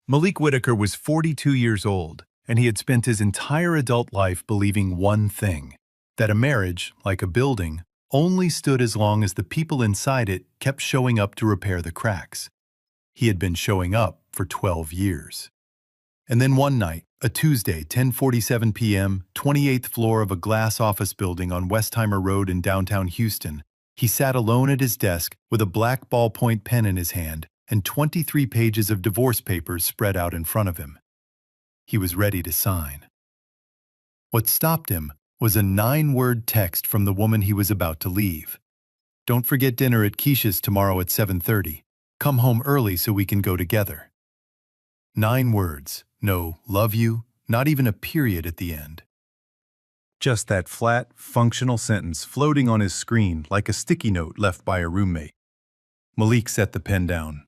Malik Whitaker was 42 years old, and he had spent his entire adult life believing one thing: that a marriage, like a building, only stood as long as the people inside it kept showing up to repair the cracks. He had been showing up for 12 years. And then one night, a Tuesday, 10:47 p.m., 28th floor of a glass office building on Westheimer Road in downtown Houston, he sat alone at his desk with a black ballpoint pen in his hand and 23 pages of divorce papers spread out in front of him. He was ready to sign. What stopped him was a 9-word text from the woman he was about to leave. "Don't forget dinner at Keisha's tomorrow at 7:30. Come home early so we can go together." 9 words. No "love you," not even a period at the end. Just that flat, functional sentence floating on his screen like a sticky note left by a roommate. Malik set the pen down.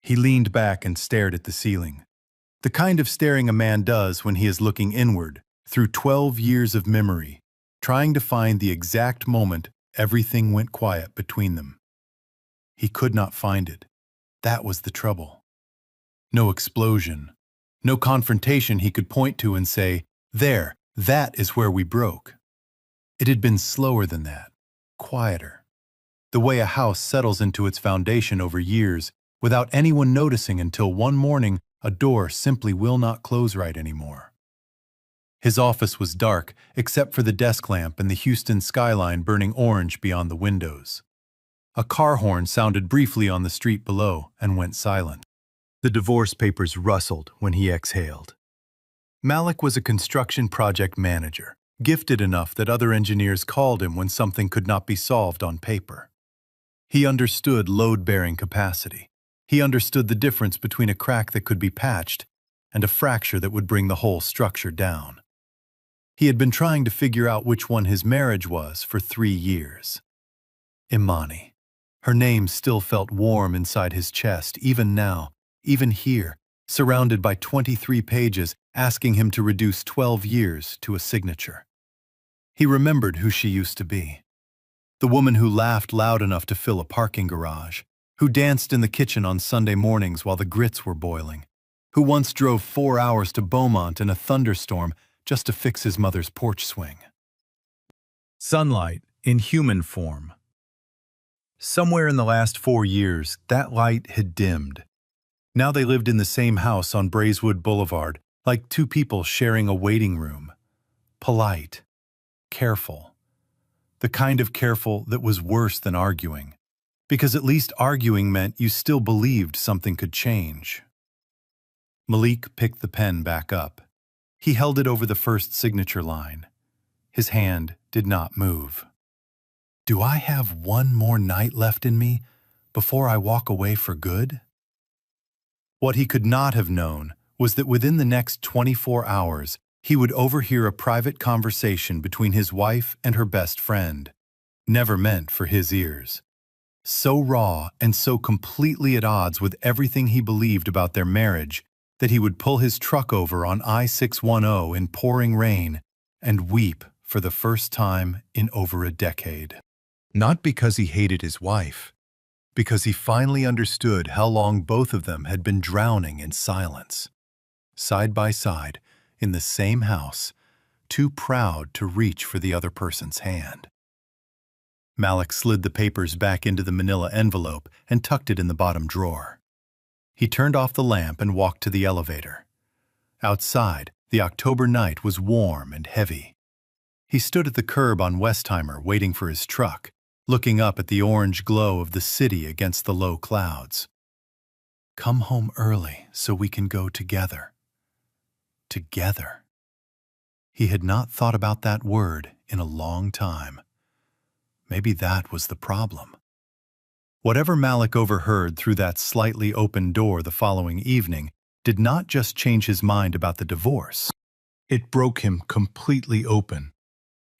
He leaned back and stared at the ceiling. The kind of staring a man does when he is looking inward, through 12 years of memory, trying to find the exact moment everything went quiet between them. He could not find it. That was the trouble. No explosion. No confrontation he could point to and say, "There, that is where we broke." It had been slower than that, quieter. The way a house settles into its foundation over years, without anyone noticing until one morning a door simply will not close right anymore. His office was dark, except for the desk lamp and the Houston skyline burning orange beyond the windows. A car horn sounded briefly on the street below and went silent. The divorce papers rustled when he exhaled. Malik was a construction project manager, gifted enough that other engineers called him when something could not be solved on paper. He understood load-bearing capacity. He understood the difference between a crack that could be patched and a fracture that would bring the whole structure down. He had been trying to figure out which one his marriage was for 3 years. Imani. Her name still felt warm inside his chest, even now, even here, surrounded by 23 pages asking him to reduce 12 years to a signature. He remembered who she used to be. The woman who laughed loud enough to fill a parking garage, who danced in the kitchen on Sunday mornings while the grits were boiling, who once drove 4 hours to Beaumont in a thunderstorm just to fix his mother's porch swing. Sunlight in human form. Somewhere in the last 4 years, that light had dimmed. Now they lived in the same house on Braeswood Boulevard, like two people sharing a waiting room. Polite. Careful. The kind of careful that was worse than arguing, because at least arguing meant you still believed something could change. Malik picked the pen back up. He held it over the first signature line. His hand did not move. "Do I have one more night left in me before I walk away for good?" What he could not have known was that within the next 24 hours, he would overhear a private conversation between his wife and her best friend, never meant for his ears. So raw and so completely at odds with everything he believed about their marriage that he would pull his truck over on I-610 in pouring rain and weep for the first time in over a decade. Not because he hated his wife, because he finally understood how long both of them had been drowning in silence. Side by side, in the same house, too proud to reach for the other person's hand. Malik slid the papers back into the manila envelope and tucked it in the bottom drawer. He turned off the lamp and walked to the elevator. Outside, the October night was warm and heavy. He stood at the curb on Westheimer waiting for his truck, looking up at the orange glow of the city against the low clouds. Come home early so we can go together. Together. He had not thought about that word in a long time. Maybe that was the problem. Whatever Malik overheard through that slightly open door the following evening did not just change his mind about the divorce. It broke him completely open.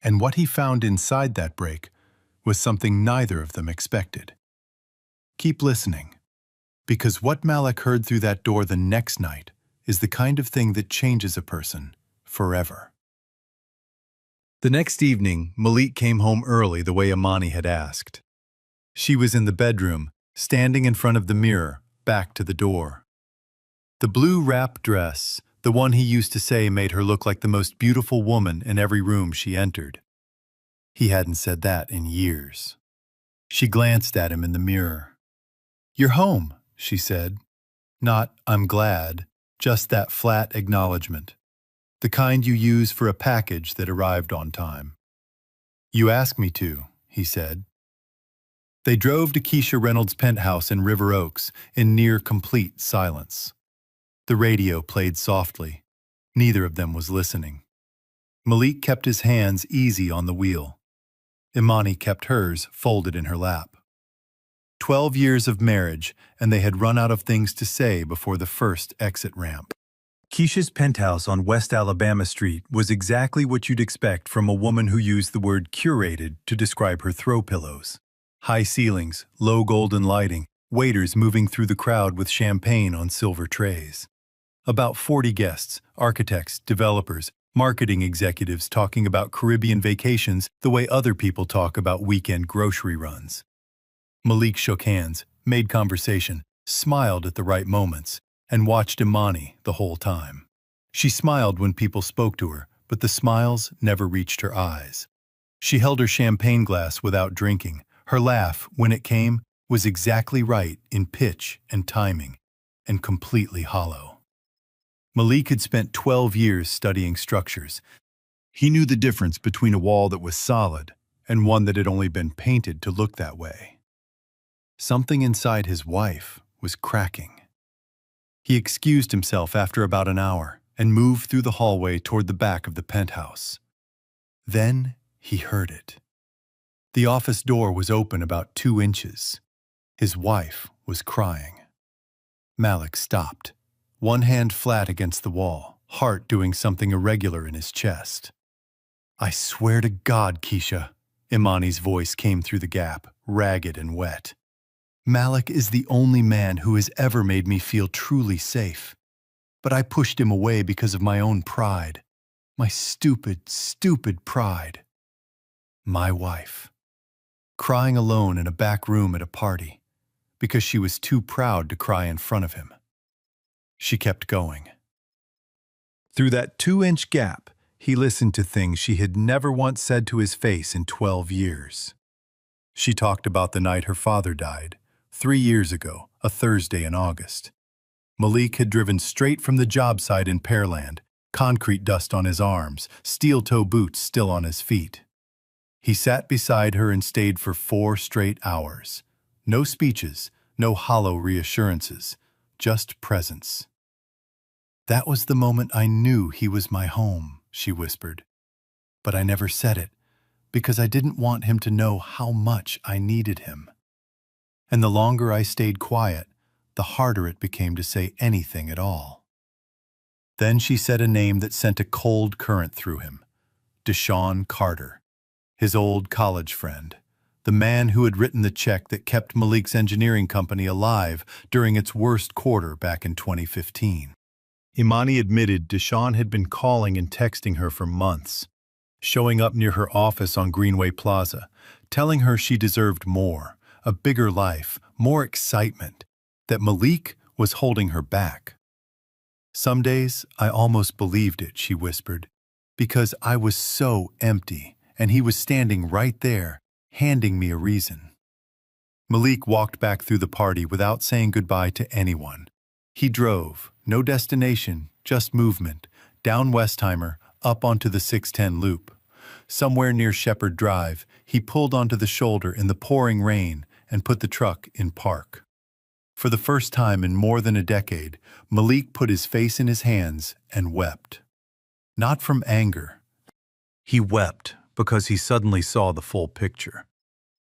And what he found inside that break was something neither of them expected. Keep listening, because what Malik heard through that door the next night is the kind of thing that changes a person forever. The next evening, Malik came home early the way Imani had asked. She was in the bedroom, standing in front of the mirror, back to the door. The blue wrap dress, the one he used to say made her look like the most beautiful woman in every room she entered. He hadn't said that in years. She glanced at him in the mirror. "You're home," she said. Not, "I'm glad," just that flat acknowledgement. The kind you use for a package that arrived on time. "You asked me to," he said. They drove to Keisha Reynolds' penthouse in River Oaks in near-complete silence. The radio played softly. Neither of them was listening. Malik kept his hands easy on the wheel. Imani kept hers folded in her lap. 12 years of marriage, and they had run out of things to say before the first exit ramp. Keisha's penthouse on West Alabama Street was exactly what you'd expect from a woman who used the word curated to describe her throw pillows. High ceilings, low golden lighting, waiters moving through the crowd with champagne on silver trays. About 40 guests, architects, developers, marketing executives talking about Caribbean vacations the way other people talk about weekend grocery runs. Malik shook hands, made conversation, smiled at the right moments, and watched Imani the whole time. She smiled when people spoke to her, but the smiles never reached her eyes. She held her champagne glass without drinking. Her laugh, when it came, was exactly right in pitch and timing, and completely hollow. Malik had spent 12 years studying structures. He knew the difference between a wall that was solid and one that had only been painted to look that way. Something inside his wife was cracking. He excused himself after about an hour and moved through the hallway toward the back of the penthouse. Then he heard it. The office door was open about 2 inches. His wife was crying. Malik stopped, one hand flat against the wall, heart doing something irregular in his chest. "I swear to God, Keisha," Imani's voice came through the gap, ragged and wet. "Malik is the only man who has ever made me feel truly safe. But I pushed him away because of my own pride. My stupid, stupid pride. My wife. Crying alone in a back room at a party, because she was too proud to cry in front of him." She kept going. Through that 2-inch gap, he listened to things she had never once said to his face in 12 years. She talked about the night her father died, 3 years ago, a Thursday in August. Malik had driven straight from the job site in Pearland, concrete dust on his arms, steel-toe boots still on his feet. He sat beside her and stayed for 4 straight hours. No speeches, no hollow reassurances, just presence. "That was the moment I knew he was my home," she whispered. "But I never said it, because I didn't want him to know how much I needed him. And the longer I stayed quiet, the harder it became to say anything at all." Then she said a name that sent a cold current through him. Deshaun Carter, his old college friend, the man who had written the check that kept Malik's engineering company alive during its worst quarter back in 2015. Imani admitted Deshaun had been calling and texting her for months, showing up near her office on Greenway Plaza, telling her she deserved more, a bigger life, more excitement, that Malik was holding her back. "Some days I almost believed it," she whispered, "because I was so empty, and he was standing right there, handing me a reason." Malik walked back through the party without saying goodbye to anyone. He drove, no destination, just movement, down Westheimer, up onto the 610 loop. Somewhere near Shepherd Drive, he pulled onto the shoulder in the pouring rain and put the truck in park. For the first time in more than a decade, Malik put his face in his hands and wept. Not from anger. He wept because he suddenly saw the full picture.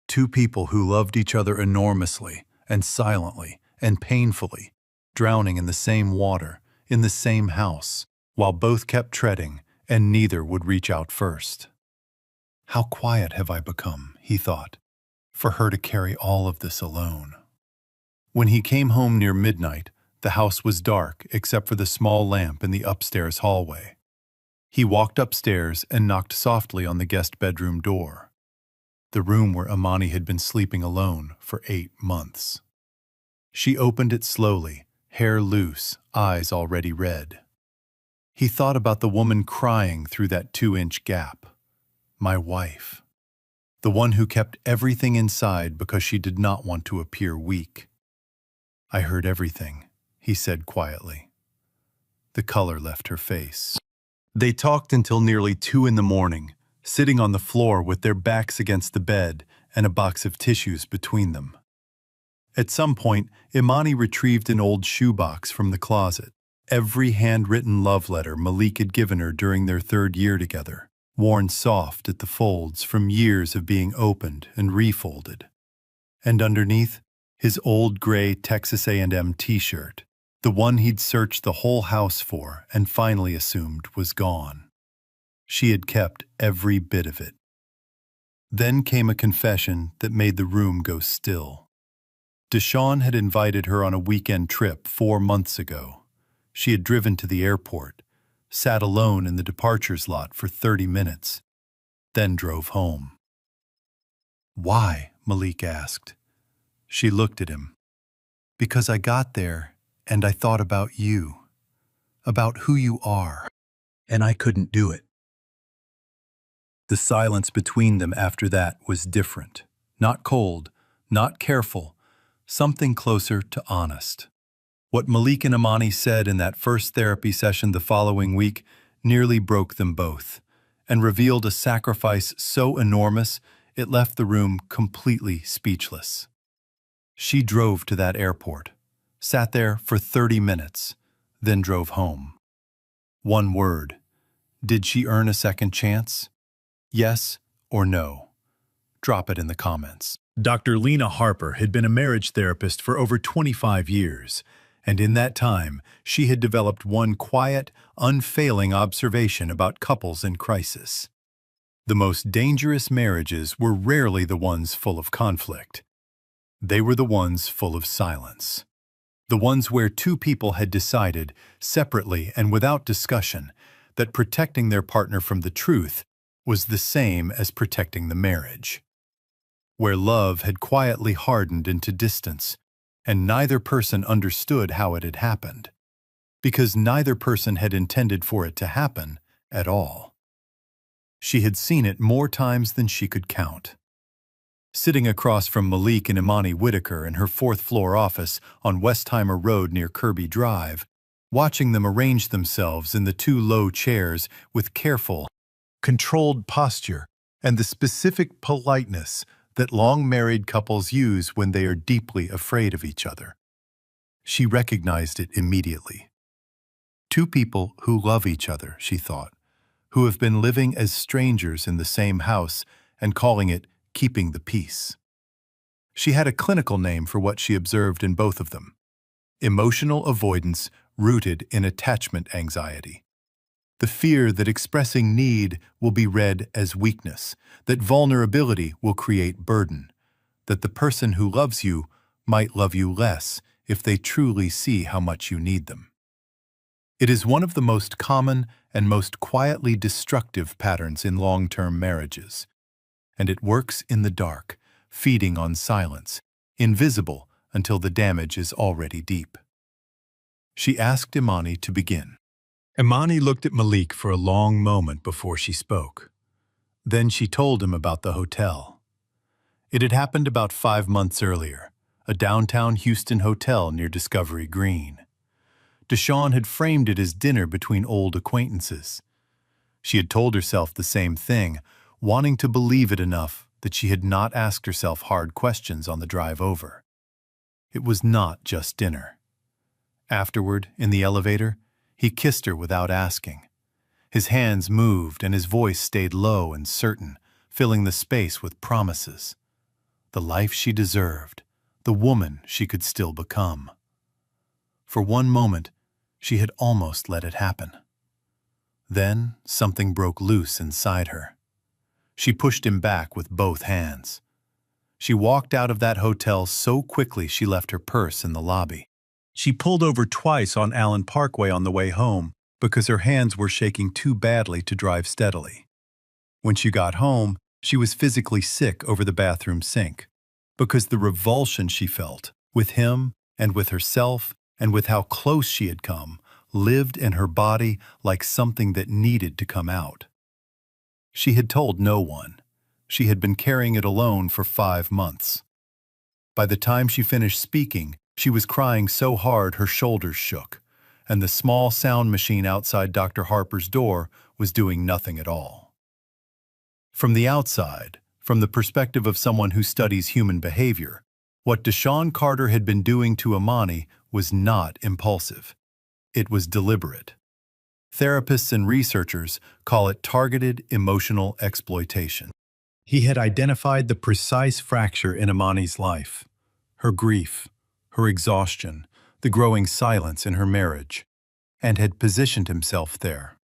2 people who loved each other enormously and silently and painfully, drowning in the same water, in the same house, while both kept treading and neither would reach out first. "How quiet have I become," he thought, "for her to carry all of this alone." When he came home near midnight, the house was dark except for the small lamp in the upstairs hallway. He walked upstairs and knocked softly on the guest bedroom door, the room where Imani had been sleeping alone for 8 months. She opened it slowly, hair loose, eyes already red. He thought about the woman crying through that 2-inch gap. My wife. The one who kept everything inside because she did not want to appear weak. I heard everything, he said quietly. The color left her face. They talked until nearly 2 in the morning, sitting on the floor with their backs against the bed and a box of tissues between them. At some point, Imani retrieved an old shoebox from the closet. Every handwritten love letter Malik had given her during their 3rd year together, worn soft at the folds from years of being opened and refolded. And underneath, his old gray Texas A&M t-shirt, the one he'd searched the whole house for and finally assumed was gone. She had kept every bit of it. Then came a confession that made the room go still. Deshawn had invited her on a weekend trip 4 months ago. She had driven to the airport, sat alone in the departures lot for 30 minutes, then drove home. "Why?" Malik asked. She looked at him. "Because I got there and I thought about you, about who you are, and I couldn't do it." The silence between them after that was different. Not cold, not careful, something closer to honest. What Malik and Imani said in that first therapy session the following week nearly broke them both, and revealed a sacrifice so enormous it left the room completely speechless. She drove to that airport, sat there for 30 minutes, then drove home. One word. Did she earn a second chance? Yes or no? Drop it in the comments. Dr. Lena Harper had been a marriage therapist for over 25 years, and in that time, she had developed one quiet, unfailing observation about couples in crisis. The most dangerous marriages were rarely the ones full of conflict. They were the ones full of silence. The ones where 2 people had decided, separately and without discussion, that protecting their partner from the truth was the same as protecting the marriage. Where love had quietly hardened into distance, and neither person understood how it had happened, because neither person had intended for it to happen at all. She had seen it more times than she could count. Sitting across from Malik and Imani Whitaker in her 4th-floor office on Westheimer Road near Kirby Drive, watching them arrange themselves in the 2 low chairs with careful, controlled posture and the specific politeness that long-married couples use when they are deeply afraid of each other. She recognized it immediately. 2 people who love each other, she thought, who have been living as strangers in the same house and calling it keeping the peace. She had a clinical name for what she observed in both of them: emotional avoidance rooted in attachment anxiety. The fear that expressing need will be read as weakness, that vulnerability will create burden, that the person who loves you might love you less if they truly see how much you need them. It is one of the most common and most quietly destructive patterns in long-term marriages, and it works in the dark, feeding on silence, invisible until the damage is already deep. She asked Imani to begin. Imani looked at Malik for a long moment before she spoke. Then she told him about the hotel. It had happened about 5 months earlier, a downtown Houston hotel near Discovery Green. Deshawn had framed it as dinner between old acquaintances. She had told herself the same thing, wanting to believe it enough that she had not asked herself hard questions on the drive over. It was not just dinner. Afterward, in the elevator, he kissed her without asking. His hands moved and his voice stayed low and certain, filling the space with promises. The life she deserved, the woman she could still become. For one moment, she had almost let it happen. Then something broke loose inside her. She pushed him back with both hands. She walked out of that hotel so quickly she left her purse in the lobby. She pulled over twice on Allen Parkway on the way home because her hands were shaking too badly to drive steadily. When she got home, she was physically sick over the bathroom sink because the revulsion she felt with him and with herself and with how close she had come, lived in her body like something that needed to come out. She had told no one. She had been carrying it alone for 5 months. By the time she finished speaking, she was crying so hard her shoulders shook, and the small sound machine outside Dr. Harper's door was doing nothing at all. From the outside, from the perspective of someone who studies human behavior, what Deshaun Carter had been doing to Imani was not impulsive. It was deliberate. Therapists and researchers call it targeted emotional exploitation. He had identified the precise fracture in Imani's life, her grief, her exhaustion, the growing silence in her marriage, and had positioned himself there.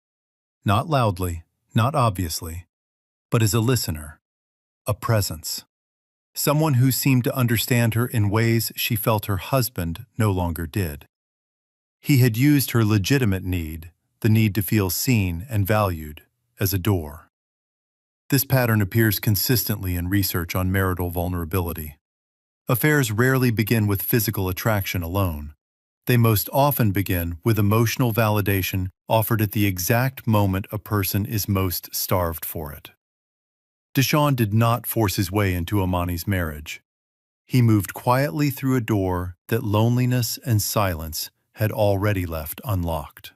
Not loudly, not obviously, but as a listener, a presence. Someone who seemed to understand her in ways she felt her husband no longer did. He had used her legitimate need, the need to feel seen and valued, as a door. This pattern appears consistently in research on marital vulnerability. Affairs rarely begin with physical attraction alone. They most often begin with emotional validation offered at the exact moment a person is most starved for it. Deshaun did not force his way into Imani's marriage. He moved quietly through a door that loneliness and silence had already left unlocked.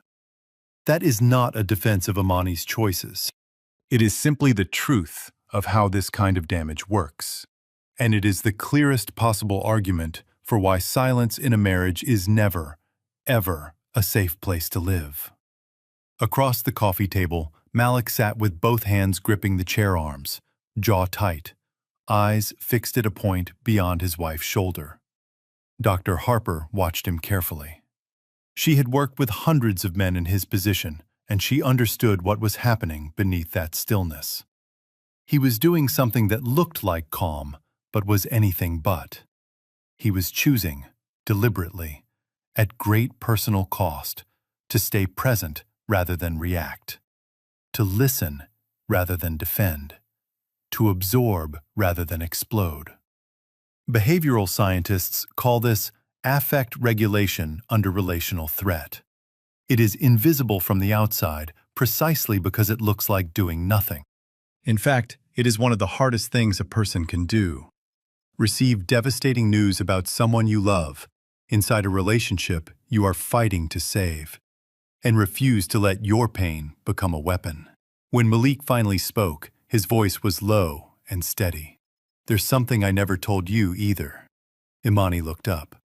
That is not a defense of Imani's choices. It is simply the truth of how this kind of damage works. And it is the clearest possible argument for why silence in a marriage is never, ever a safe place to live. Across the coffee table, Malik sat with both hands gripping the chair arms, jaw tight, eyes fixed at a point beyond his wife's shoulder. Dr. Harper watched him carefully. She had worked with hundreds of men in his position, and she understood what was happening beneath that stillness. He was doing something that looked like calm, but was anything but. He was choosing, deliberately, at great personal cost, to stay present rather than react, to listen rather than defend, to absorb rather than explode. Behavioral scientists call this affect regulation under relational threat. It is invisible from the outside precisely because it looks like doing nothing. In fact, it is one of the hardest things a person can do. Receive devastating news about someone you love, inside a relationship you are fighting to save, and refuse to let your pain become a weapon. When Malik finally spoke, his voice was low and steady. "There's something I never told you either." Imani looked up.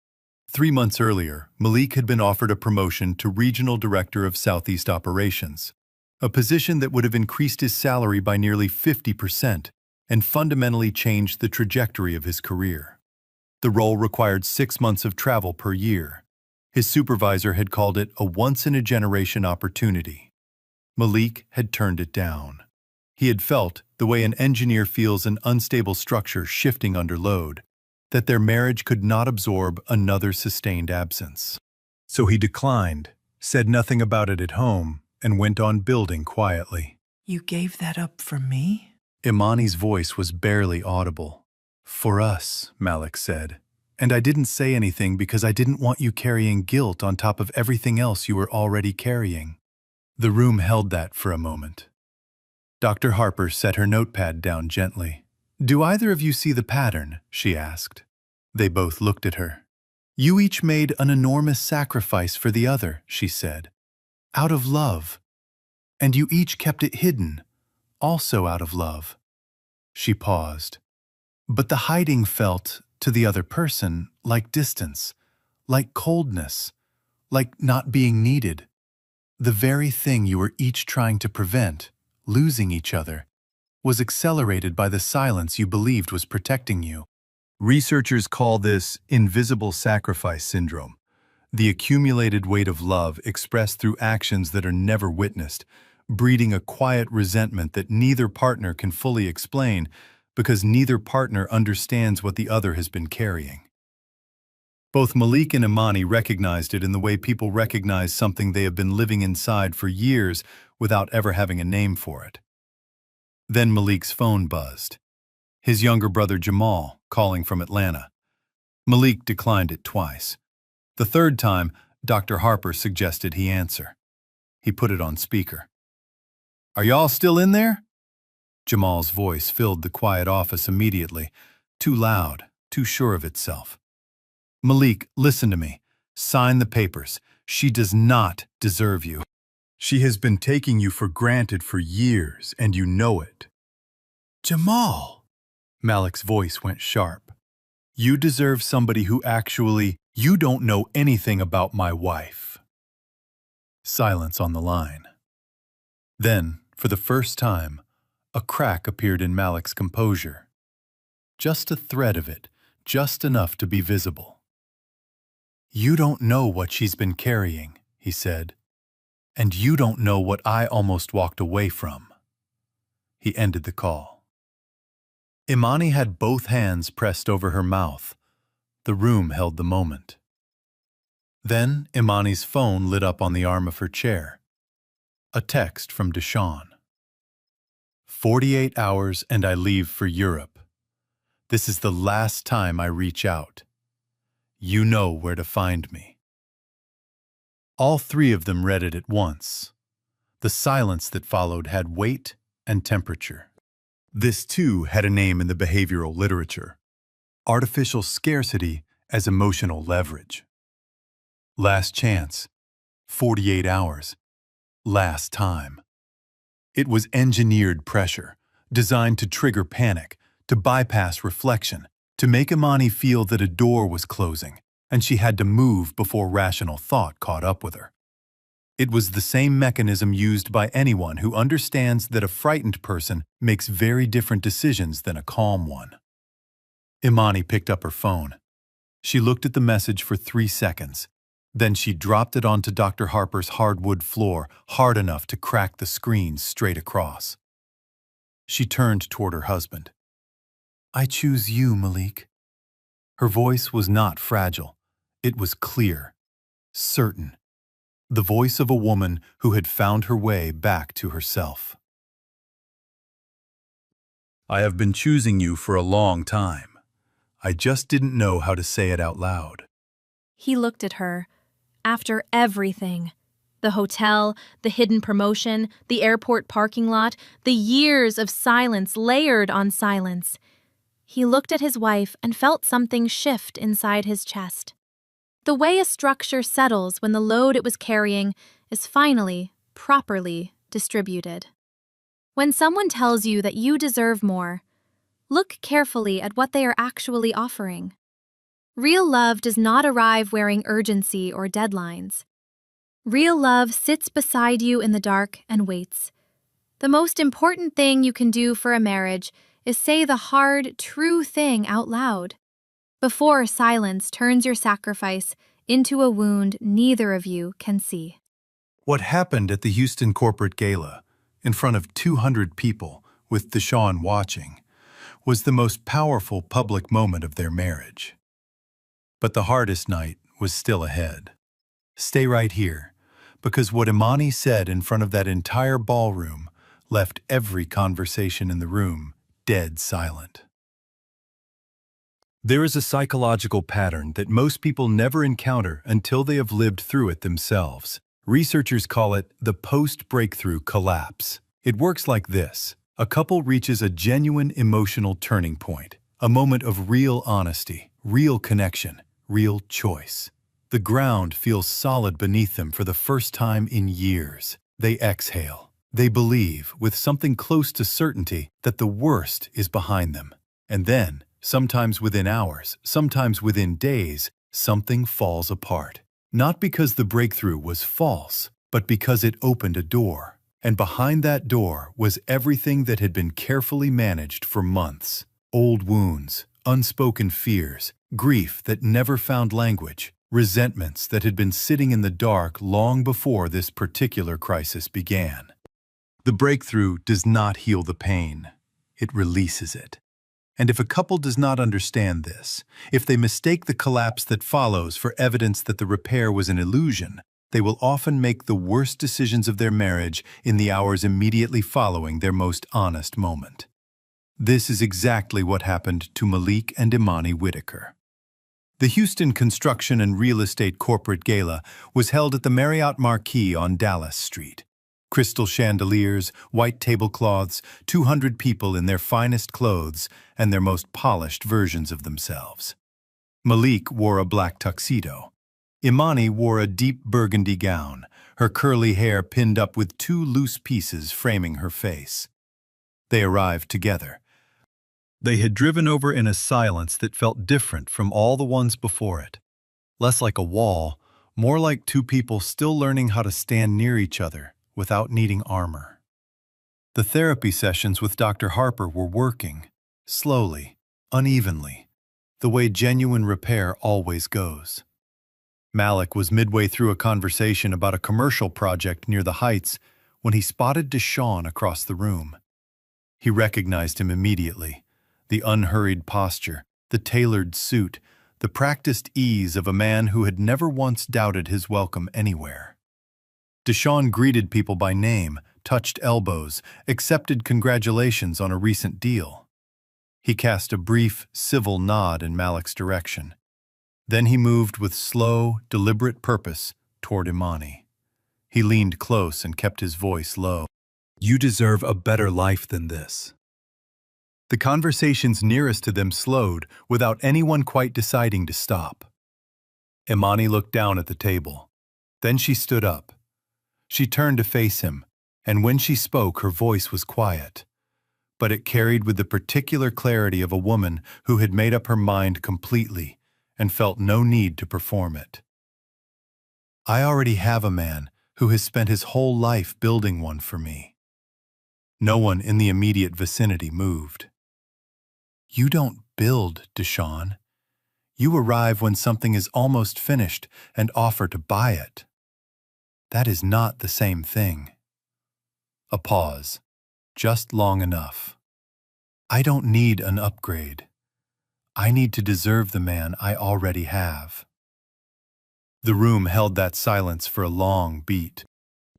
3 months earlier, Malik had been offered a promotion to Regional Director of Southeast Operations, a position that would have increased his salary by nearly 50% and fundamentally changed the trajectory of his career. The role required 6 months of travel per year. His supervisor had called it a once-in-a-generation opportunity. Malik had turned it down. He had felt, the way an engineer feels an unstable structure shifting under load, that their marriage could not absorb another sustained absence. So he declined, said nothing about it at home, and went on building quietly. "You gave that up for me?" Imani's voice was barely audible. "For us," Malik said. "And I didn't say anything because I didn't want you carrying guilt on top of everything else you were already carrying." The room held that for a moment. Dr. Harper set her notepad down gently. "Do either of you see the pattern?" she asked. They both looked at her. "You each made an enormous sacrifice for the other," she said, "out of love. And you each kept it hidden, also out of love." She paused. "But the hiding felt, to the other person, like distance, like coldness, like not being needed. The very thing you were each trying to prevent, losing each other, was accelerated by the silence you believed was protecting you." Researchers call this invisible sacrifice syndrome, the accumulated weight of love expressed through actions that are never witnessed, breeding a quiet resentment that neither partner can fully explain because neither partner understands what the other has been carrying. Both Malik and Imani recognized it in the way people recognize something they have been living inside for years without ever having a name for it. Then Malik's phone buzzed. His younger brother Jamal, calling from Atlanta. Malik declined it twice. The third time, Dr. Harper suggested he answer. He put it on speaker. "Are y'all still in there?" Jamal's voice filled the quiet office immediately, too loud, too sure of itself. "Malik, listen to me. Sign the papers. She does not deserve you. She has been taking you for granted for years, and you know it." "Jamal!" Malik's voice went sharp. "You deserve somebody who actually, you don't know anything about my wife." Silence on the line. Then, for the first time, a crack appeared in Malik's composure. Just a thread of it, just enough to be visible. "You don't know what she's been carrying," he said. "And you don't know what I almost walked away from." He ended the call. Imani had both hands pressed over her mouth. The room held the moment. Then Imani's phone lit up on the arm of her chair. A text from Deshawn. 48 hours and I leave for Europe. This is the last time I reach out. You know where to find me." All three of them read it at once. The silence that followed had weight and temperature. This too had a name in the behavioral literature: artificial scarcity as emotional leverage. Last chance, 48 hours, last time. It was engineered pressure, designed to trigger panic, to bypass reflection, to make Imani feel that a door was closing, and she had to move before rational thought caught up with her. It was the same mechanism used by anyone who understands that a frightened person makes very different decisions than a calm one. Imani picked up her phone. She looked at the message for 3 seconds. Then she dropped it onto Dr. Harper's hardwood floor, hard enough to crack the screen straight across. She turned toward her husband. "I choose you, Malik." Her voice was not fragile. It was clear, certain. The voice of a woman who had found her way back to herself. "I have been choosing you for a long time. I just didn't know how to say it out loud." He looked at her. After everything, the hotel, the hidden promotion, the airport parking lot, the years of silence layered on silence, he looked at his wife and felt something shift inside his chest. The way a structure settles when the load it was carrying is finally, properly distributed. When someone tells you that you deserve more, look carefully at what they are actually offering. Real love does not arrive wearing urgency or deadlines. Real love sits beside you in the dark and waits. The most important thing you can do for a marriage is say the hard, true thing out loud, before silence turns your sacrifice into a wound neither of you can see. What happened at the Houston corporate gala, in front of 200 people, with Deshawn watching, was the most powerful public moment of their marriage. But the hardest night was still ahead. Stay right here, because what Imani said in front of that entire ballroom left every conversation in the room dead silent. There is a psychological pattern that most people never encounter until they have lived through it themselves. Researchers call it the post-breakthrough collapse. It works like this. A couple reaches a genuine emotional turning point, a moment of real honesty, real connection, real choice. The ground feels solid beneath them for the first time in years. They exhale. They believe, with something close to certainty, that the worst is behind them. And then, sometimes within hours, sometimes within days, something falls apart. Not because the breakthrough was false, but because it opened a door. And behind that door was everything that had been carefully managed for months. Old wounds, unspoken fears, grief that never found language, resentments that had been sitting in the dark long before this particular crisis began. The breakthrough does not heal the pain. It releases it. And if a couple does not understand this, if they mistake the collapse that follows for evidence that the repair was an illusion, they will often make the worst decisions of their marriage in the hours immediately following their most honest moment. This is exactly what happened to Malik and Imani Whitaker. The Houston Construction and Real Estate Corporate Gala was held at the Marriott Marquis on Dallas Street. Crystal chandeliers, white tablecloths, 200 people in their finest clothes and their most polished versions of themselves. Malik wore a black tuxedo. Imani wore a deep burgundy gown, her curly hair pinned up with 2 loose pieces framing her face. They arrived together. They had driven over in a silence that felt different from all the ones before it. Less like a wall, more like 2 people still learning how to stand near each other without needing armor. The therapy sessions with Dr. Harper were working, slowly, unevenly, the way genuine repair always goes. Malik was midway through a conversation about a commercial project near the Heights when he spotted Deshaun across the room. He recognized him immediately. The unhurried posture, the tailored suit, the practiced ease of a man who had never once doubted his welcome anywhere. Deshaun greeted people by name, touched elbows, accepted congratulations on a recent deal. He cast a brief, civil nod in Malik's direction. Then he moved with slow, deliberate purpose toward Imani. He leaned close and kept his voice low. "You deserve a better life than this." The conversations nearest to them slowed without anyone quite deciding to stop. Imani looked down at the table. Then she stood up. She turned to face him, and when she spoke, her voice was quiet. But it carried with the particular clarity of a woman who had made up her mind completely and felt no need to perform it. "I already have a man who has spent his whole life building one for me." No one in the immediate vicinity moved. "You don't build, Deshaun. You arrive when something is almost finished and offer to buy it. That is not the same thing." A pause, just long enough. "I don't need an upgrade. I need to deserve the man I already have." The room held that silence for a long beat.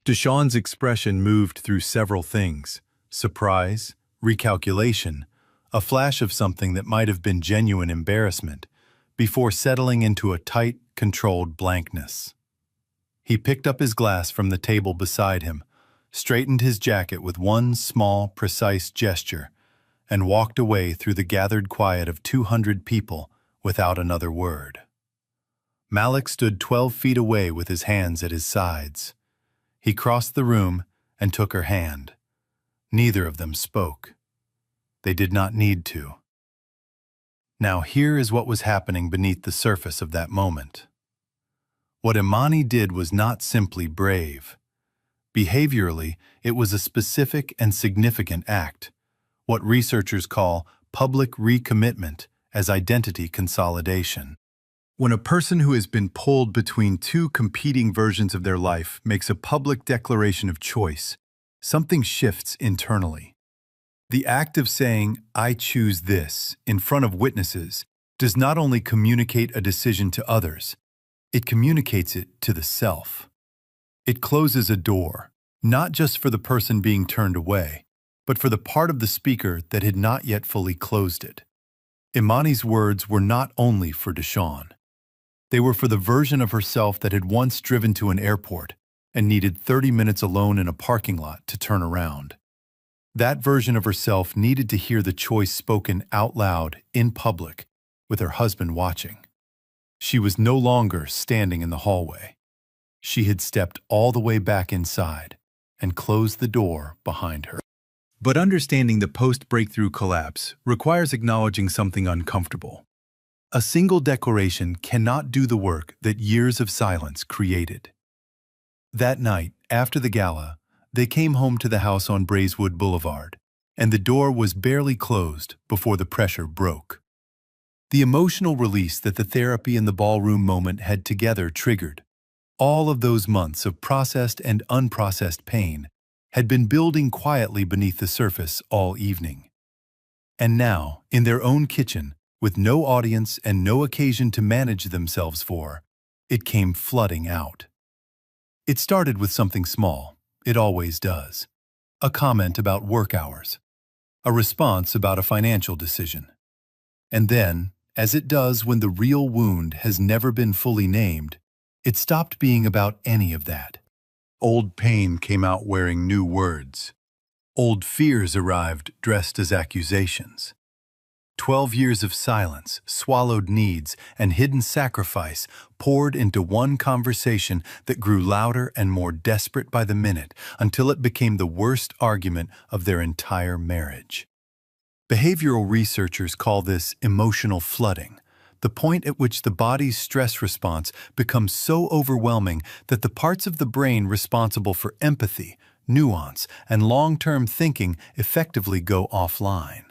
Deshaun's expression moved through several things: surprise, recalculation, a flash of something that might have been genuine embarrassment, before settling into a tight, controlled blankness. He picked up his glass from the table beside him, straightened his jacket with one small, precise gesture, and walked away through the gathered quiet of 200 people without another word. Malik stood 12 feet away with his hands at his sides. He crossed the room and took her hand. Neither of them spoke. They did not need to. Now here is what was happening beneath the surface of that moment. What Imani did was not simply brave. Behaviorally, it was a specific and significant act, what researchers call public recommitment as identity consolidation. When a person who has been pulled between 2 competing versions of their life makes a public declaration of choice, something shifts internally. The act of saying, "I choose this," in front of witnesses does not only communicate a decision to others, it communicates it to the self. It closes a door, not just for the person being turned away, but for the part of the speaker that had not yet fully closed it. Imani's words were not only for Deshaun. They were for the version of herself that had once driven to an airport and needed 30 minutes alone in a parking lot to turn around. That version of herself needed to hear the choice spoken out loud, in public, with her husband watching. She was no longer standing in the hallway. She had stepped all the way back inside and closed the door behind her. But understanding the post-breakthrough collapse requires acknowledging something uncomfortable. A single declaration cannot do the work that years of silence created. That night, after the gala, they came home to the house on Braeswood Boulevard, and the door was barely closed before the pressure broke. The emotional release that the therapy and the ballroom moment had together triggered, all of those months of processed and unprocessed pain, had been building quietly beneath the surface all evening. And now, in their own kitchen, with no audience and no occasion to manage themselves for, it came flooding out. It started with something small. It always does. A comment about work hours. A response about a financial decision. And then, As it does when the real wound has never been fully named, it stopped being about any of that. Old pain came out wearing new words. Old fears arrived dressed as accusations. 12 years of silence, swallowed needs, and hidden sacrifice poured into one conversation that grew louder and more desperate by the minute until it became the worst argument of their entire marriage. Behavioral researchers call this emotional flooding, the point at which the body's stress response becomes so overwhelming that the parts of the brain responsible for empathy, nuance, and long-term thinking effectively go offline.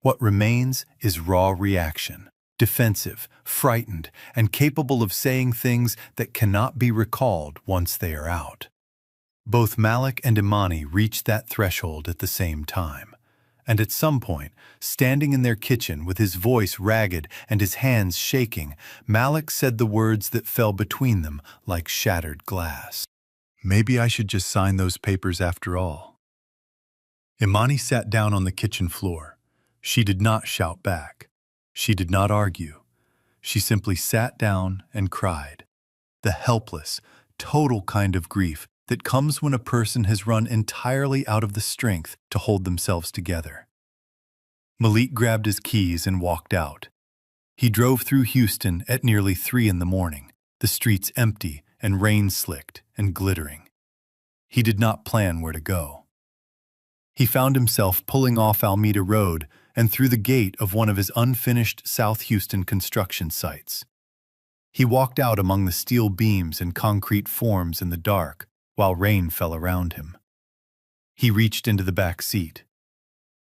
What remains is raw reaction, defensive, frightened, and capable of saying things that cannot be recalled once they are out. Both Malik and Imani reached that threshold at the same time. And at some point, standing in their kitchen with his voice ragged and his hands shaking, Malik said the words that fell between them like shattered glass. Maybe I should just sign those papers after all. Imani sat down on the kitchen floor. She did not shout back. She did not argue. She simply sat down and cried. The helpless, total kind of grief that comes when a person has run entirely out of the strength to hold themselves together. Malik grabbed his keys and walked out. He drove through Houston at nearly 3 in the morning, the streets empty and rain-slicked and glittering. He did not plan where to go. He found himself pulling off Alameda Road and through the gate of one of his unfinished South Houston construction sites. He walked out among the steel beams and concrete forms in the dark, while rain fell around him. He reached into the back seat.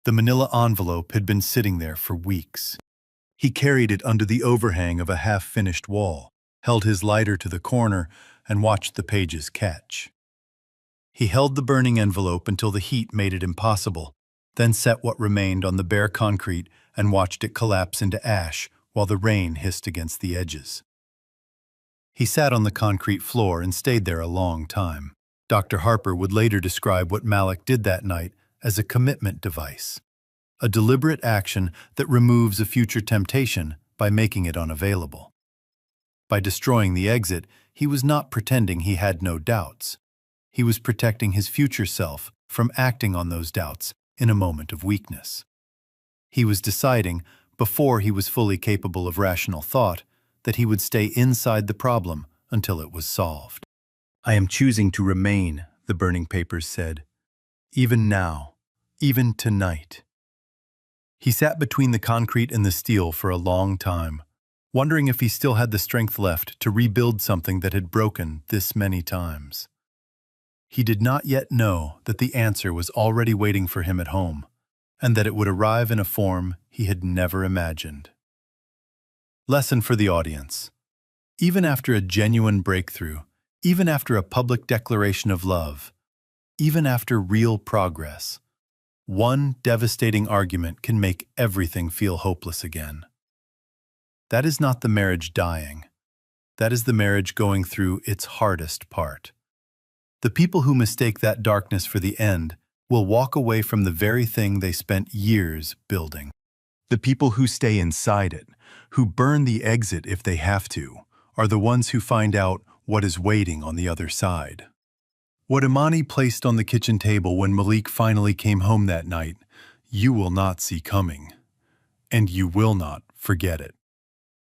The manila envelope had been sitting there for weeks. He carried it under the overhang of a half-finished wall, held his lighter to the corner, and watched the pages catch. He held the burning envelope until the heat made it impossible, then set what remained on the bare concrete and watched it collapse into ash while the rain hissed against the edges. He sat on the concrete floor and stayed there a long time. Dr. Harper would later describe what Malik did that night as a commitment device, a deliberate action that removes a future temptation by making it unavailable. By destroying the exit, he was not pretending he had no doubts. He was protecting his future self from acting on those doubts in a moment of weakness. He was deciding, before he was fully capable of rational thought, that he would stay inside the problem until it was solved. I am choosing to remain, the burning papers said. Even now, even tonight. He sat between the concrete and the steel for a long time, wondering if he still had the strength left to rebuild something that had broken this many times. He did not yet know that the answer was already waiting for him at home, and that it would arrive in a form he had never imagined. Lesson for the audience. Even after a genuine breakthrough, even after a public declaration of love, even after real progress, one devastating argument can make everything feel hopeless again. That is not the marriage dying. That is the marriage going through its hardest part. The people who mistake that darkness for the end will walk away from the very thing they spent years building. The people who stay inside it, who burn the exit if they have to, are the ones who find out what is waiting on the other side. What Imani placed on the kitchen table when Malik finally came home that night, you will not see coming. And you will not forget it.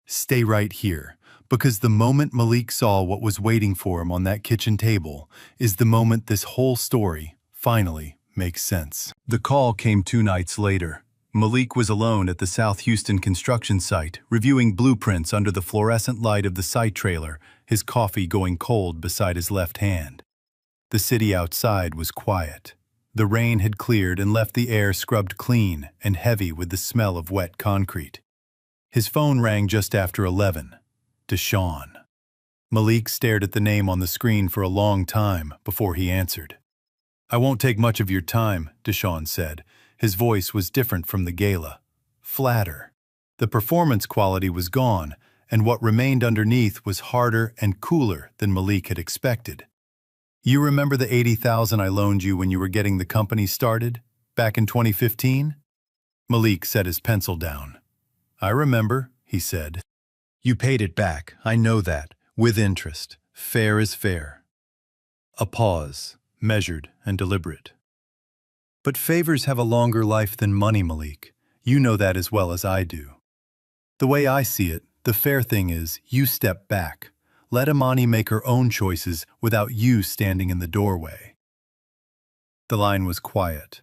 Stay right here, because the moment Malik saw what was waiting for him on that kitchen table is the moment this whole story finally makes sense. The call came 2 nights later. Malik was alone at the South Houston construction site, reviewing blueprints under the fluorescent light of the site trailer, his coffee going cold beside his left hand. The city outside was quiet. The rain had cleared and left the air scrubbed clean and heavy with the smell of wet concrete. His phone rang just after 11. Deshaun. Malik stared at the name on the screen for a long time before he answered. I won't take much of your time, Deshaun said. His voice was different from the gala, flatter. The performance quality was gone, and what remained underneath was harder and cooler than Malik had expected. You remember the $80,000 I loaned you when you were getting the company started, back in 2015? Malik set his pencil down. I remember, he said. You paid it back, I know that, with interest. Fair is fair. A pause, measured and deliberate. But favors have a longer life than money, Malik. You know that as well as I do. The way I see it, the fair thing is you step back. Let Imani make her own choices without you standing in the doorway. The line was quiet.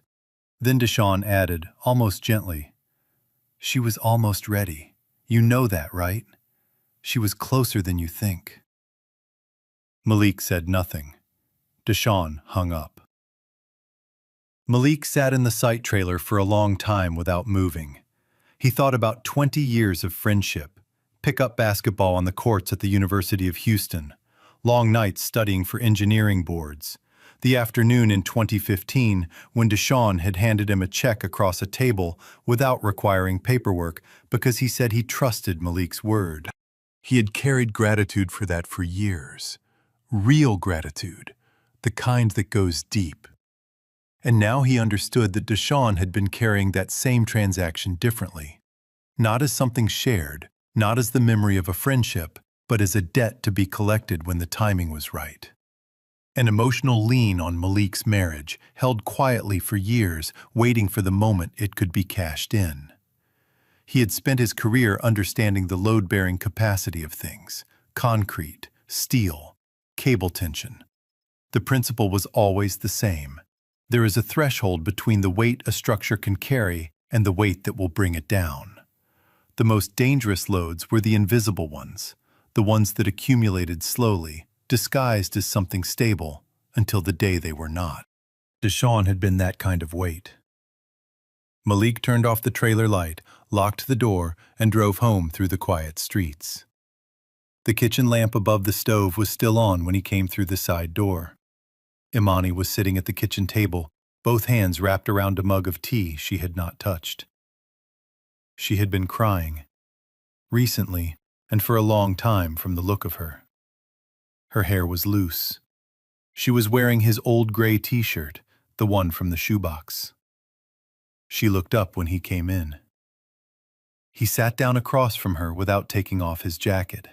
Then Deshawn added, almost gently, she was almost ready. You know that, right? She was closer than you think. Malik said nothing. Deshawn hung up. Malik sat in the sight trailer for a long time without moving. He thought about 20 years of friendship, pick-up basketball on the courts at the University of Houston, long nights studying for engineering boards, the afternoon in 2015 when Deshawn had handed him a check across a table without requiring paperwork because he said he trusted Malik's word. He had carried gratitude for that for years. Real gratitude, the kind that goes deep. And now he understood that Deshawn had been carrying that same transaction differently. Not as something shared, not as the memory of a friendship, but as a debt to be collected when the timing was right. An emotional lien on Malik's marriage, held quietly for years, waiting for the moment it could be cashed in. He had spent his career understanding the load-bearing capacity of things: concrete, steel, cable tension. The principle was always the same. There is a threshold between the weight a structure can carry and the weight that will bring it down. The most dangerous loads were the invisible ones, the ones that accumulated slowly, disguised as something stable, until the day they were not. Deshawn had been that kind of weight. Malik turned off the trailer light, locked the door, and drove home through the quiet streets. The kitchen lamp above the stove was still on when he came through the side door. Imani was sitting at the kitchen table, both hands wrapped around a mug of tea she had not touched. She had been crying, recently and for a long time from the look of her. Her hair was loose. She was wearing his old gray t-shirt, the one from the shoebox. She looked up when he came in. He sat down across from her without taking off his jacket.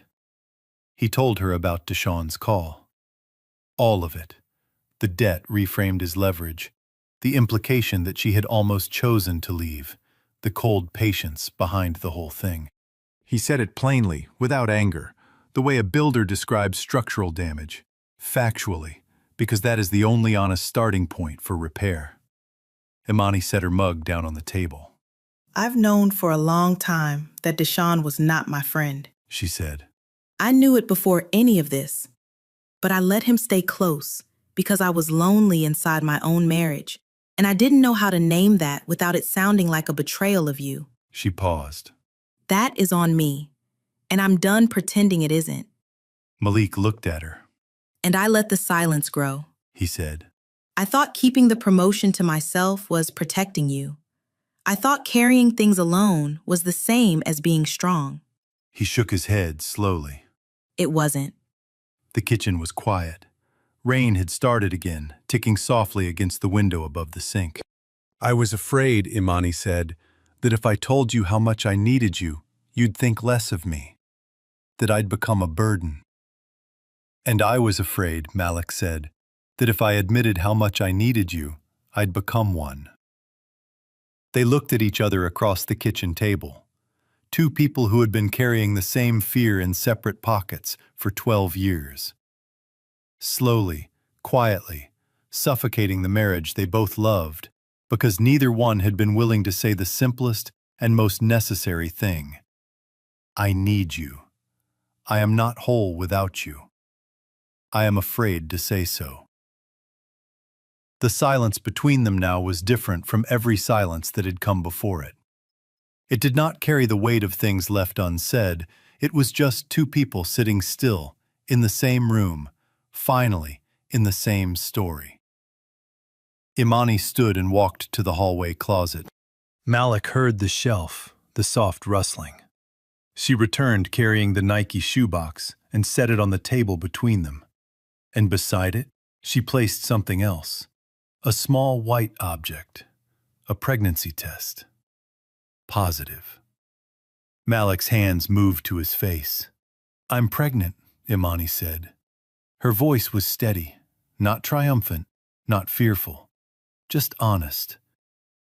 He told her about Deshawn's call. All of it. The debt reframed as leverage, the implication that she had almost chosen to leave, the cold patience behind the whole thing. He said it plainly, without anger, the way a builder describes structural damage, factually, because that is the only honest starting point for repair. Imani set her mug down on the table. I've known for a long time that Deshawn was not my friend, she said. I knew it before any of this, but I let him stay close because I was lonely inside my own marriage, and I didn't know how to name that without it sounding like a betrayal of you. She paused. That is on me, and I'm done pretending it isn't. Malik looked at her. And I let the silence grow, he said. I thought keeping the promotion to myself was protecting you. I thought carrying things alone was the same as being strong. He shook his head slowly. It wasn't. The kitchen was quiet. Rain had started again, ticking softly against the window above the sink. I was afraid, Imani said, that if I told you how much I needed you, you'd think less of me, that I'd become a burden. And I was afraid, Malik said, that if I admitted how much I needed you, I'd become one. They looked at each other across the kitchen table. Two people who had been carrying the same fear in separate pockets for 12 years. Slowly, quietly, suffocating the marriage they both loved, because neither one had been willing to say the simplest and most necessary thing. I need you. I am not whole without you. I am afraid to say so. The silence between them now was different from every silence that had come before it. It did not carry the weight of things left unsaid. It was just two people sitting still, in the same room, finally, in the same story. Imani stood and walked to the hallway closet. Malik heard the shelf, the soft rustling. She returned carrying the Nike shoebox and set it on the table between them. And beside it, she placed something else. A small white object. A pregnancy test. Positive. Malik's hands moved to his face. "I'm pregnant," Imani said. Her voice was steady, not triumphant, not fearful, just honest.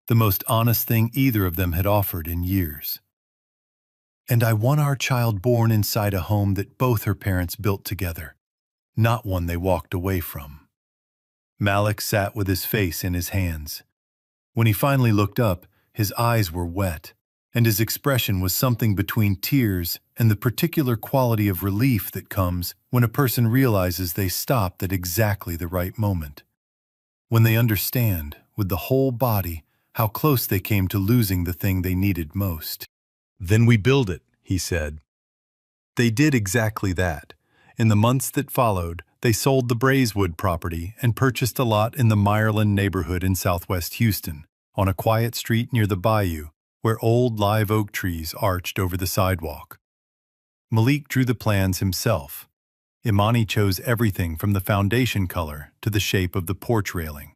The most honest thing either of them had offered in years. "And I want our child born inside a home that both her parents built together, not one they walked away from." Malik sat with his face in his hands. When he finally looked up, his eyes were wet, and his expression was something between tears and the particular quality of relief that comes when a person realizes they stopped at exactly the right moment. When they understand, with the whole body, how close they came to losing the thing they needed most. "Then we build it," he said. They did exactly that. In the months that followed, they sold the Braeswood property and purchased a lot in the Meyerland neighborhood in southwest Houston, on a quiet street near the bayou, where old live oak trees arched over the sidewalk. Malik drew the plans himself. Imani chose everything from the foundation color to the shape of the porch railing.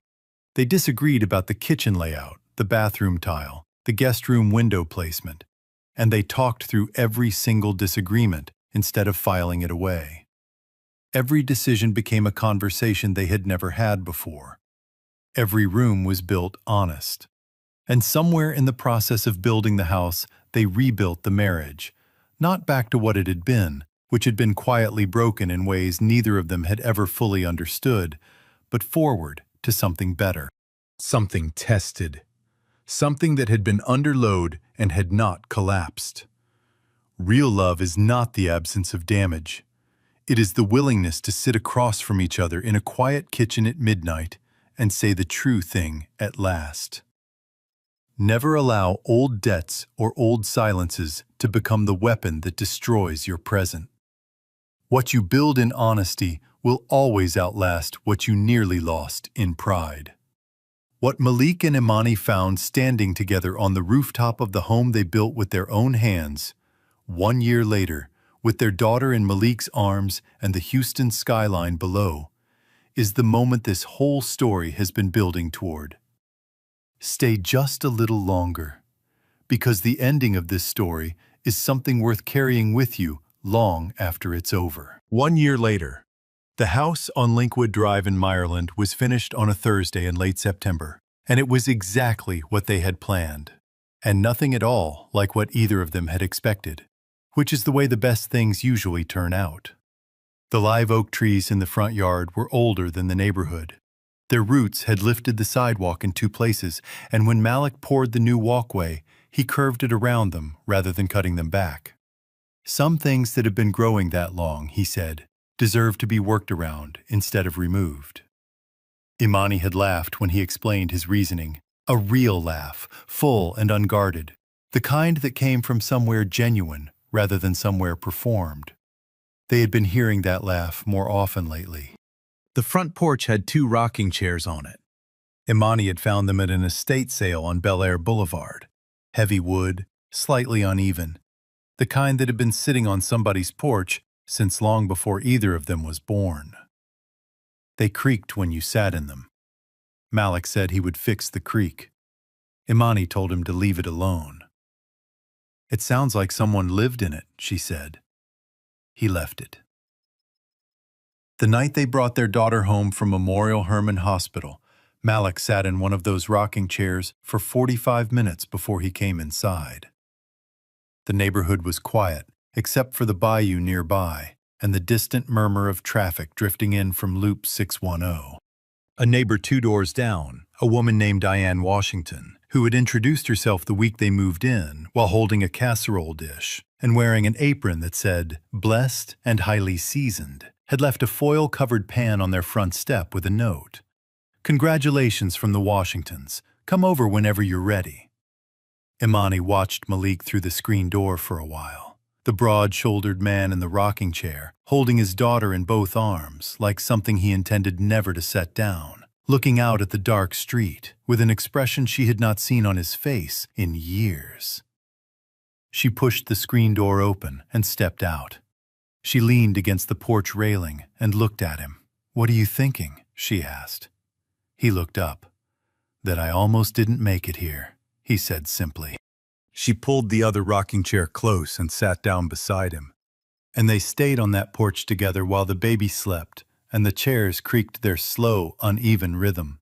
They disagreed about the kitchen layout, the bathroom tile, the guest room window placement, and they talked through every single disagreement instead of filing it away. Every decision became a conversation they had never had before. Every room was built honest. And somewhere in the process of building the house, they rebuilt the marriage, not back to what it had been, which had been quietly broken in ways neither of them had ever fully understood, but forward to something better. Something tested. Something that had been under load and had not collapsed. Real love is not the absence of damage. It is the willingness to sit across from each other in a quiet kitchen at midnight and say the true thing at last. Never allow old debts or old silences to become the weapon that destroys your present. What you build in honesty will always outlast what you nearly lost in pride. What Malik and Imani found standing together on the rooftop of the home they built with their own hands, 1 year later, with their daughter in Malik's arms and the Houston skyline below, is the moment this whole story has been building toward. Stay just a little longer, because the ending of this story is something worth carrying with you long after it's over. 1 year later, the house on Linkwood Drive in Meyerland was finished on a Thursday in late September, and it was exactly what they had planned, and nothing at all like what either of them had expected, which is the way the best things usually turn out. The live oak trees in the front yard were older than the neighborhood. Their roots had lifted the sidewalk in 2 places, and when Malik poured the new walkway, he curved it around them rather than cutting them back. Some things that have been growing that long, he said, deserve to be worked around instead of removed. Imani had laughed when he explained his reasoning, a real laugh, full and unguarded, the kind that came from somewhere genuine rather than somewhere performed. They had been hearing that laugh more often lately. The front porch had 2 rocking chairs on it. Imani had found them at an estate sale on Bel Air Boulevard. Heavy wood, slightly uneven, the kind that had been sitting on somebody's porch since long before either of them was born. They creaked when you sat in them. Malik said he would fix the creak. Imani told him to leave it alone. "It sounds like someone lived in it," she said. He left it. The night they brought their daughter home from Memorial Hermann Hospital, Malik sat in one of those rocking chairs for 45 minutes before he came inside. The neighborhood was quiet, except for the bayou nearby and the distant murmur of traffic drifting in from Loop 610. A neighbor 2 doors down, a woman named Diane Washington, who had introduced herself the week they moved in while holding a casserole dish and wearing an apron that said, "Blessed and highly seasoned," had left a foil-covered pan on their front step with a note. "Congratulations from the Washingtons. Come over whenever you're ready." Imani watched Malik through the screen door for a while. The broad-shouldered man in the rocking chair, holding his daughter in both arms like something he intended never to set down, looking out at the dark street with an expression she had not seen on his face in years. She pushed the screen door open and stepped out. She leaned against the porch railing and looked at him. "What are you thinking?" she asked. He looked up. "That I almost didn't make it here," he said simply. She pulled the other rocking chair close and sat down beside him. And they stayed on that porch together while the baby slept, and the chairs creaked their slow, uneven rhythm.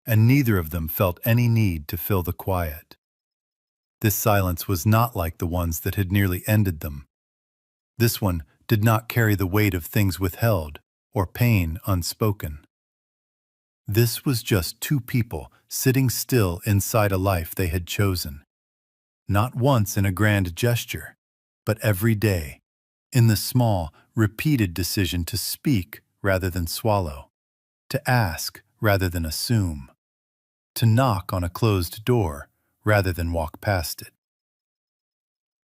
And neither of them felt any need to fill the quiet. This silence was not like the ones that had nearly ended them. This one did not carry the weight of things withheld or pain unspoken. This was just two people sitting still inside a life they had chosen. Not once in a grand gesture, but every day, in the small, repeated decision to speak rather than swallow, to ask rather than assume, to knock on a closed door rather than walk past it.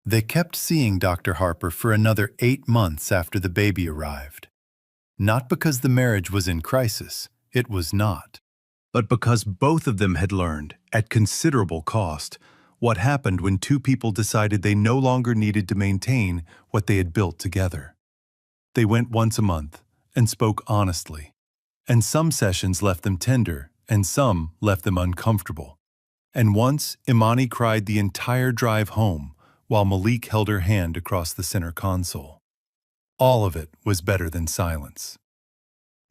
They kept seeing Dr. Harper for another 8 months after the baby arrived. Not because the marriage was in crisis, it was not, but because both of them had learned, at considerable cost, what happened when two people decided they no longer needed to maintain what they had built together. They went once a month and spoke honestly, and some sessions left them tender and some left them uncomfortable. And once, Imani cried the entire drive home while Malik held her hand across the center console. All of it was better than silence.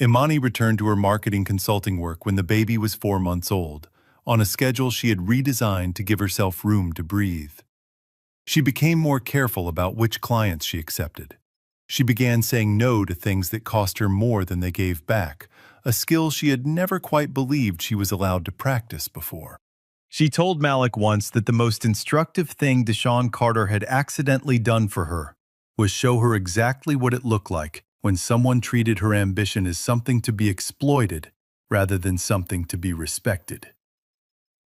Imani returned to her marketing consulting work when the baby was 4 months old, on a schedule she had redesigned to give herself room to breathe. She became more careful about which clients she accepted. She began saying no to things that cost her more than they gave back, a skill she had never quite believed she was allowed to practice before. She told Malik once that the most instructive thing Deshaun Carter had accidentally done for her was show her exactly what it looked like when someone treated her ambition as something to be exploited rather than something to be respected.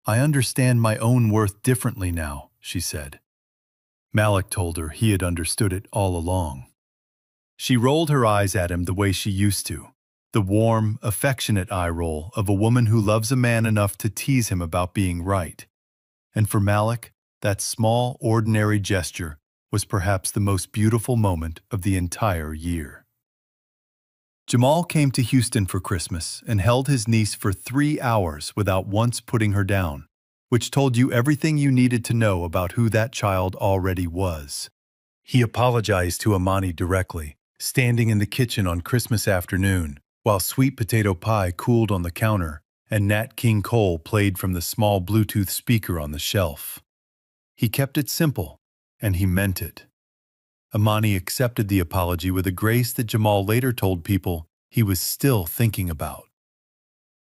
"I understand my own worth differently now," she said. Malik told her he had understood it all along. She rolled her eyes at him the way she used to, the warm, affectionate eye roll of a woman who loves a man enough to tease him about being right. And for Malik, that small, ordinary gesture was perhaps the most beautiful moment of the entire year. Jamal came to Houston for Christmas and held his niece for 3 hours without once putting her down, which told you everything you needed to know about who that child already was. He apologized to Imani directly, standing in the kitchen on Christmas afternoon, while sweet potato pie cooled on the counter and Nat King Cole played from the small Bluetooth speaker on the shelf. He kept it simple, and he meant it. Imani accepted the apology with a grace that Jamal later told people he was still thinking about.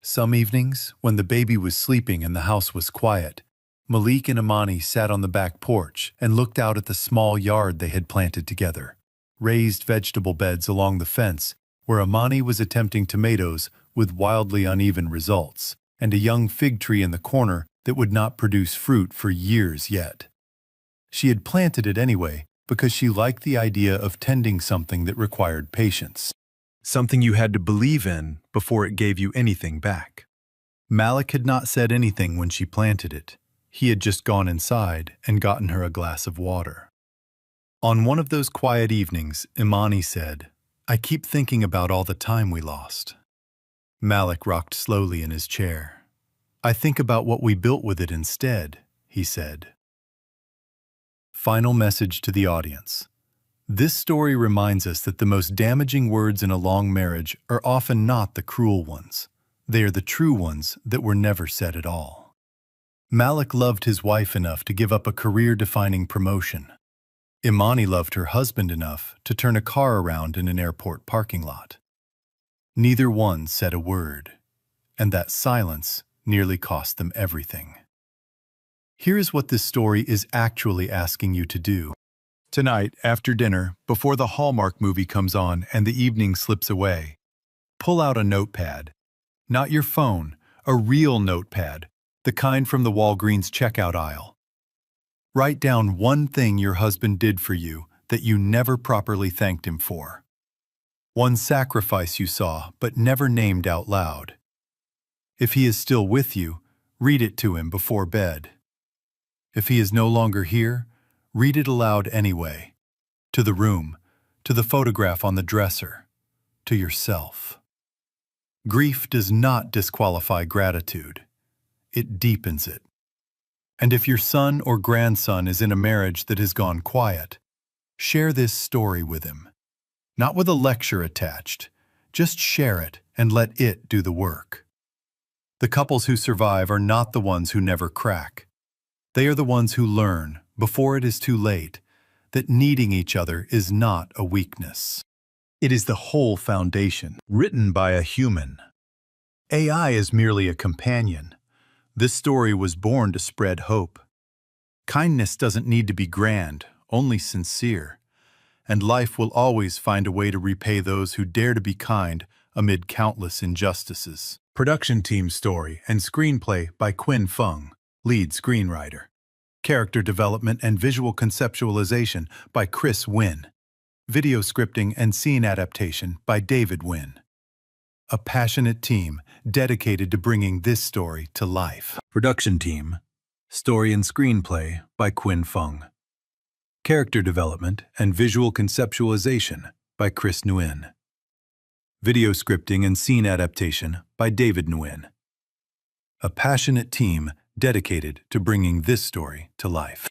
Some evenings, when the baby was sleeping and the house was quiet, Malik and Imani sat on the back porch and looked out at the small yard they had planted together, raised vegetable beds along the fence where Imani was attempting tomatoes with wildly uneven results, and a young fig tree in the corner that would not produce fruit for years yet. She had planted it anyway because she liked the idea of tending something that required patience, something you had to believe in before it gave you anything back. Malik had not said anything when she planted it. He had just gone inside and gotten her a glass of water. On one of those quiet evenings, Imani said, "I keep thinking about all the time we lost." Malik rocked slowly in his chair. "I think about what we built with it instead," he said. Final message to the audience. This story reminds us that the most damaging words in a long marriage are often not the cruel ones. They are the true ones that were never said at all. Malik loved his wife enough to give up a career-defining promotion. Imani loved her husband enough to turn a car around in an airport parking lot. Neither one said a word, and that silence nearly cost them everything. Here is what this story is actually asking you to do. Tonight, after dinner, before the Hallmark movie comes on and the evening slips away, pull out a notepad. Not your phone, a real notepad, the kind from the Walgreens checkout aisle. Write down one thing your husband did for you that you never properly thanked him for. One sacrifice you saw but never named out loud. If he is still with you, read it to him before bed. If he is no longer here, read it aloud anyway. To the room, to the photograph on the dresser, to yourself. Grief does not disqualify gratitude. It deepens it. And if your son or grandson is in a marriage that has gone quiet, share this story with him. Not with a lecture attached. Just share it and let it do the work. The couples who survive are not the ones who never crack. They are the ones who learn, before it is too late, that needing each other is not a weakness. It is the whole foundation, written by a human. AI is merely a companion. This story was born to spread hope. Kindness doesn't need to be grand, only sincere. And life will always find a way to repay those who dare to be kind amid countless injustices. Production team story and screenplay by Quinn Fung, lead screenwriter. Character development and visual conceptualization by Chris Wynn. Video scripting and scene adaptation by David Wynn. A passionate team dedicated to bringing this story to life. Production team, story and screenplay by Quinn Fung. Character development and visual conceptualization by Chris Nguyen. Video scripting and scene adaptation by David Nguyen. A passionate team dedicated to bringing this story to life.